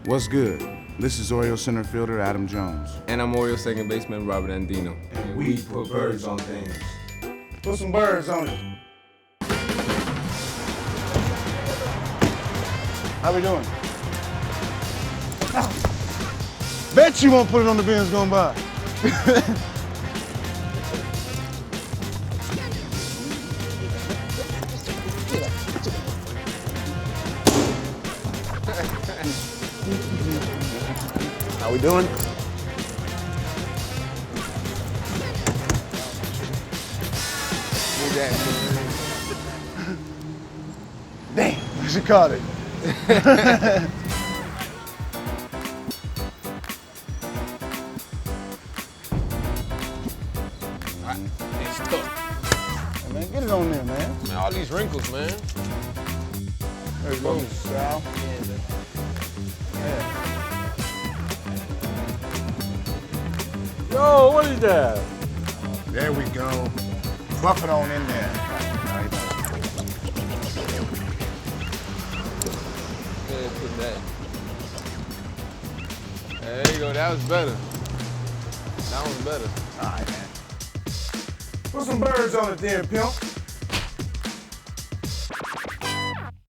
What's good? This is Orioles center fielder Adam Jones. And I'm Orioles second baseman Robert Andino. And we put birds on things. Put some birds on it. How we doing? Bet you won't put it on the bins going by. How we doing? Damn, she caught it. It's tough. Hey, man, get it on there, man. Man, all these wrinkles, man. There you go, Sal. Yeah. Yo, what is that? There we go. Buff it on in there. Yeah, put that. There you go, that was better. That was better. All right, man. Put some birds on it there, pimp.